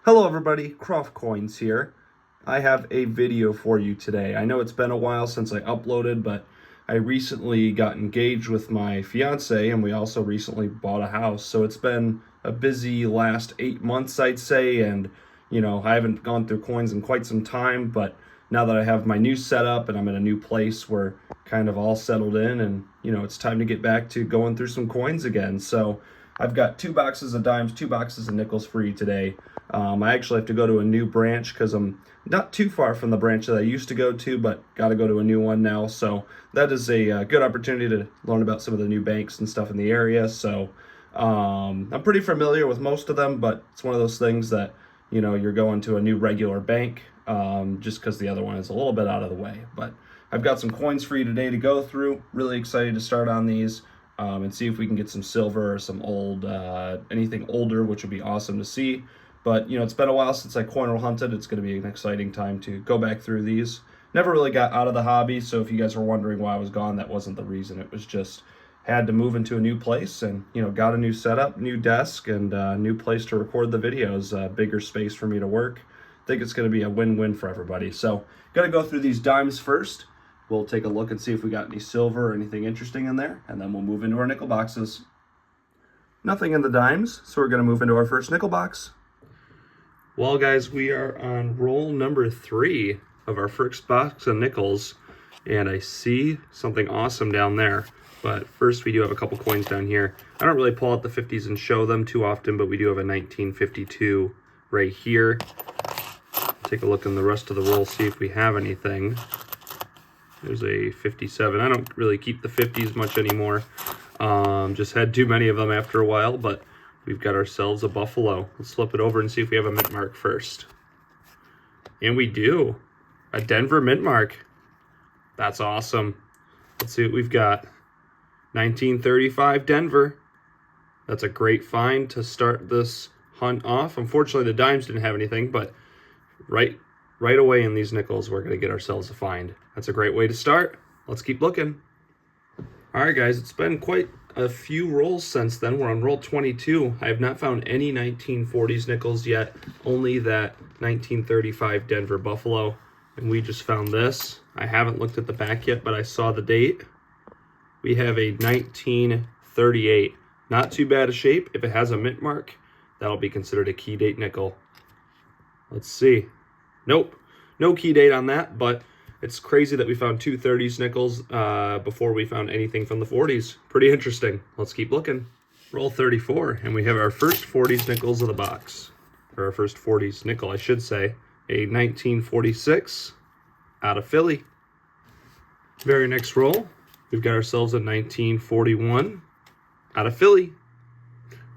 Hello everybody, Croft Coins here. I have a video for you today. I know it's been a while since I uploaded, but I recently got engaged with my fiance and we also recently bought a house. So it's been a busy last 8 months, I'd say, and I haven't gone through coins in quite some time, but now that I have my new setup and I'm in a new place, we're kind of all settled in and it's time to get back to going through some coins again. So I've got 2 boxes of dimes, 2 boxes of nickels for you today. I actually have to go to a new branch because I'm not too far from the branch that I used to go to, but got to go to a new one now. So that is a good opportunity to learn about some of the new banks and stuff in the area. So I'm pretty familiar with most of them, but it's one of those things that, you're going to a new regular bank just because the other one is a little bit out of the way. But I've got some coins for you today to go through. Really excited to start on these. And see if we can get some silver or some old, anything older, which would be awesome to see. But, it's been a while since I coin roll hunted. It's going to be an exciting time to go back through these. Never really got out of the hobby, so if you guys were wondering why I was gone, that wasn't the reason. It was just had to move into a new place and, got a new setup, new desk, and a new place to record the videos, bigger space for me to work. I think it's going to be a win-win for everybody. So, got to go through these dimes first. We'll take a look and see if we got any silver or anything interesting in there, and then we'll move into our nickel boxes. Nothing in the dimes, so we're going to move into our first nickel box. Well, guys, we are on roll number 3 of our first box of nickels, and I see something awesome down there. But first, we do have a couple coins down here. I don't really pull out the 50s and show them too often, but we do have a 1952 right here. Take a look in the rest of the roll, see if we have anything. There's a 57. I don't really keep the 50s much anymore. Just had too many of them after a while, but we've got ourselves a Buffalo. Let's flip it over and see if we have a mint mark first. And we do. A Denver mint mark. That's awesome. Let's see what we've got. 1935 Denver. That's a great find to start this hunt off. Unfortunately, the dimes didn't have anything, but right away in these nickels, we're going to get ourselves a find. That's a great way to start. Let's keep looking. All right, guys, it's been quite a few rolls since then. We're on roll 22. I have not found any 1940s nickels yet, only that 1935 Denver Buffalo, and we just found this. I haven't looked at the back yet, but I saw the date. We have a 1938. Not too bad a shape. If it has a mint mark, that'll be considered a key date nickel. Let's see. Nope, no key date on that, but it's crazy that we found 2 30s nickels before we found anything from the 40s. Pretty interesting. Let's keep looking. Roll 34, and we have our first 40s nickels of the box. Or our first 40s nickel, I should say. A 1946 out of Philly. Very next roll, we've got ourselves a 1941 out of Philly.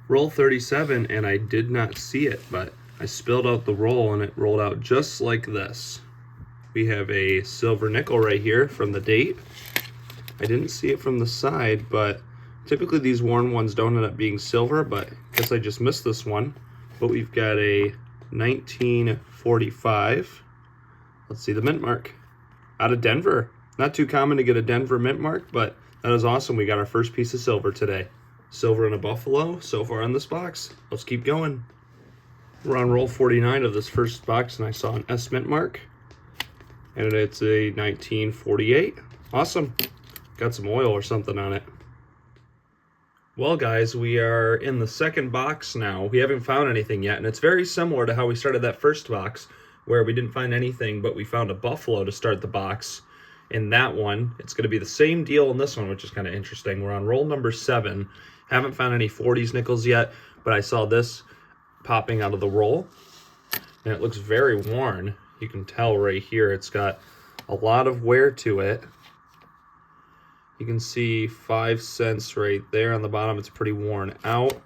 Roll 37, and I did not see it, but I spilled out the roll and it rolled out just like this. We have a silver nickel right here from the date. I didn't see it from the side, but typically these worn ones don't end up being silver, but I guess I just missed this one. But we've got a 1945. Let's see the mint mark. Out of Denver. Not too common to get a Denver mint mark, but that is awesome. We got our first piece of silver today. Silver and a Buffalo so far in this box. Let's keep going. We're on roll 49 of this first box, and I saw an S mint mark. And it's a 1948. Awesome. Got some oil or something on it. Well, guys, we are in the second box now. We haven't found anything yet, and it's very similar to how we started that first box, where we didn't find anything, but we found a Buffalo to start the box. In that one, it's going to be the same deal in this one, which is kind of interesting. We're on roll number 7. Haven't found any 40s nickels yet, but I saw this popping out of the roll, and it looks very worn. You can tell right here it's got a lot of wear to it. You can see 5 cents right there on the bottom. It's pretty worn out.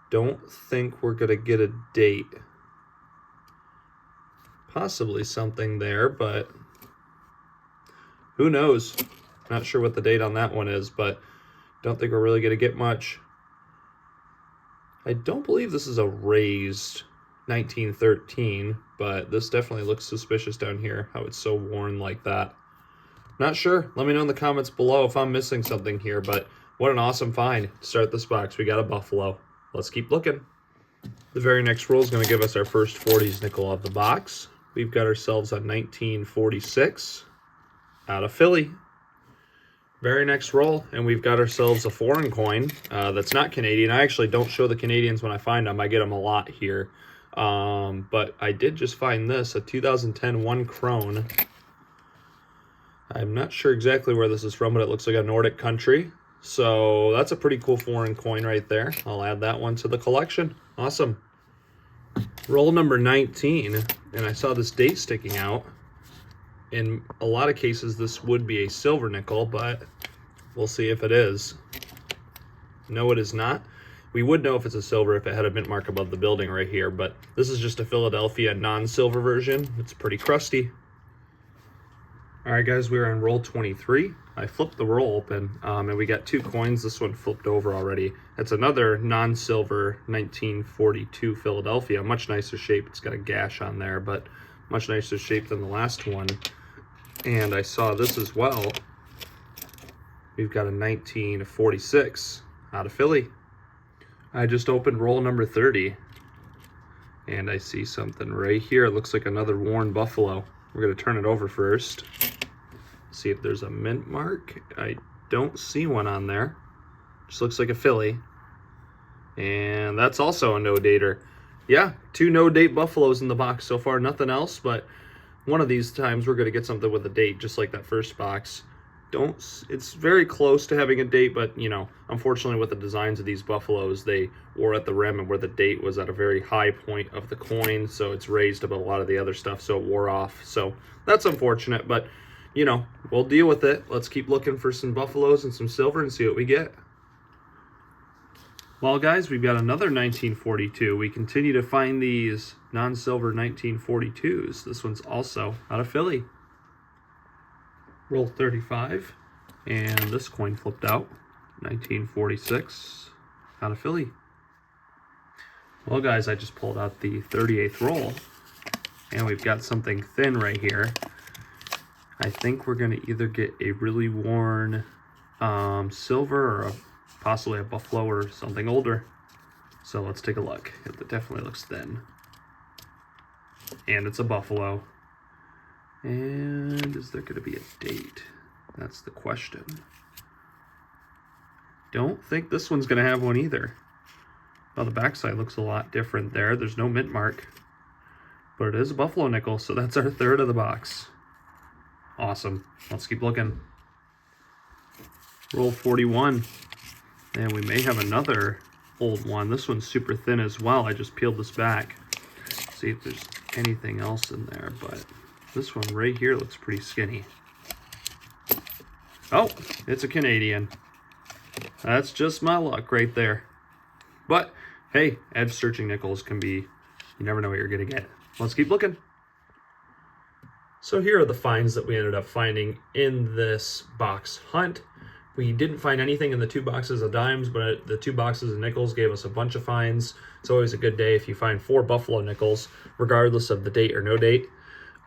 Don't think we're gonna get a date. Possibly something there, but who knows? Not sure what the date on that one is, but don't think we're really gonna get much. I don't believe this is a raised 1913, but this definitely looks suspicious down here, how it's so worn like that. Not sure. Let me know in the comments below if I'm missing something here, but what an awesome find to start this box. We got a Buffalo. Let's keep looking. The very next roll is going to give us our first 40s nickel of the box. We've got ourselves a 1946 out of Philly. Very next roll, and we've got ourselves a foreign coin that's not Canadian. I actually don't show the Canadians when I find them. I get them a lot here. But I did just find this, a 2010 1 krone. I'm not sure exactly where this is from, but it looks like a Nordic country. So that's a pretty cool foreign coin right there. I'll add that one to the collection. Awesome. Roll number 19, and I saw this date sticking out. In a lot of cases, this would be a silver nickel, but we'll see if it is. No, it is not. We would know if it's a silver if it had a mint mark above the building right here, but this is just a Philadelphia non-silver version. It's pretty crusty. All right, guys, we're on roll 23. I flipped the roll open, and we got 2 coins. This one flipped over already. It's another non-silver 1942 Philadelphia. Much nicer shape. It's got a gash on there, but much nicer shape than the last one. And I saw this as well. We've got a 1946 out of Philly. I just opened roll number 30, and I see something right here. It looks like another worn buffalo. We're going to turn it over first. See if there's a mint mark. I don't see one on there. Just looks like a Philly. And that's also a no-dater. Yeah, 2 no-date buffaloes in the box so far. Nothing else, but one of these times we're going to get something with a date, just like that first box. It's very close to having a date, but, you know, unfortunately with the designs of these buffaloes, they wore at the rim and where the date was at a very high point of the coin, so it's raised above a lot of the other stuff, so it wore off. So that's unfortunate, but, you know, we'll deal with it. Let's keep looking for some buffaloes and some silver and see what we get. Well, guys, we've got another 1942. We continue to find these non-silver 1942s. This one's also out of Philly. Roll 35, and this coin flipped out. 1946 out of Philly. Well, guys, I just pulled out the 38th roll, and we've got something thin right here. I think we're going to either get a really worn silver or possibly a buffalo or something older. So let's take a look. It definitely looks thin. And it's a buffalo. And is there going to be a date? That's the question. Don't think this one's going to have one either. Well, the backside looks a lot different there. There's no mint mark. But it is a buffalo nickel, so that's our 3rd of the box. Awesome. Let's keep looking. Roll 41. And we may have another old one. This one's super thin as well. I just peeled this back. See if there's anything else in there, but this one right here looks pretty skinny. Oh, it's a Canadian. That's just my luck right there. But, hey, edge searching nickels can be, you never know what you're going to get. Let's keep looking. So here are the finds that we ended up finding in this box hunt. We didn't find anything in the 2 boxes of dimes, but the 2 boxes of nickels gave us a bunch of finds. It's always a good day if you find 4 buffalo nickels, regardless of the date or no date.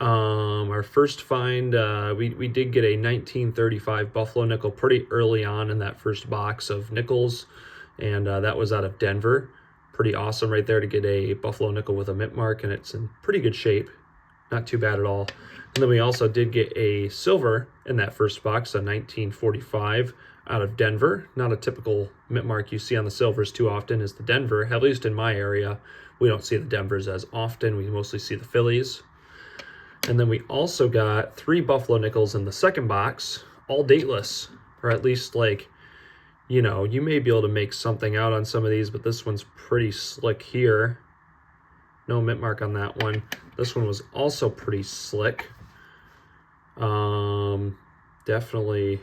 Our first find, we did get a 1935 buffalo nickel pretty early on in that first box of nickels, and that was out of Denver. Pretty awesome right there to get a buffalo nickel with a mint mark, and it's in pretty good shape. Not too bad at all. And then we also did get a silver in that first box, a 1945 out of Denver. Not a typical mint mark you see on the silvers too often is the Denver. At least in my area, we don't see the Denvers as often. We mostly see the Phillies. And then we also got 3 buffalo nickels in the second box, all dateless, or at least, like, you know, you may be able to make something out on some of these, but this one's pretty slick here. No mint mark on that one. This one was also pretty slick. Definitely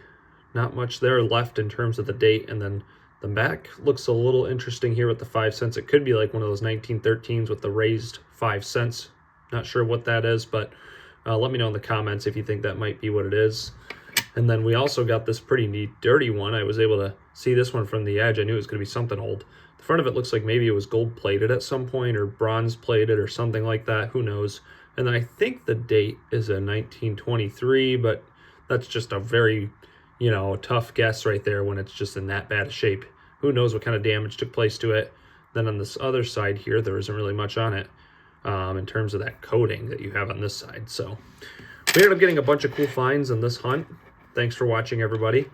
not much there left in terms of the date. And then the back looks a little interesting here with the 5 cents. It could be like one of those 1913s with the raised 5 cents. Not sure what that is, but let me know in the comments if you think that might be what it is. And then we also got this pretty neat dirty one. I was able to see this one from the edge. I knew it was going to be something old. The front of it looks like maybe it was gold plated at some point or bronze plated or something like that. Who knows? And then I think the date is a 1923, but that's just a very, you know, tough guess right there when it's just in that bad a shape. Who knows what kind of damage took place to it. Then on this other side here, there isn't really much on it in terms of that coating that you have on this side. So we ended up getting a bunch of cool finds in this hunt. Thanks for watching, everybody.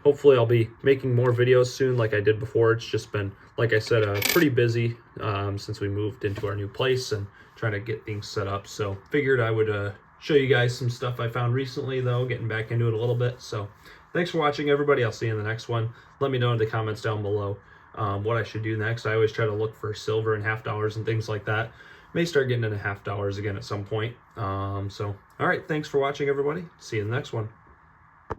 Hopefully I'll be making more videos soon like I did before. It's just been, like I said, pretty busy since we moved into our new place and trying to get things set up. So figured I would show you guys some stuff I found recently, though, getting back into it a little bit. So thanks for watching, everybody. I'll see you in the next one. Let me know in the comments down below what I should do next. I always try to look for silver and half dollars and things like that. May start getting into half dollars again at some point. All right, thanks for watching, everybody. See you in the next one.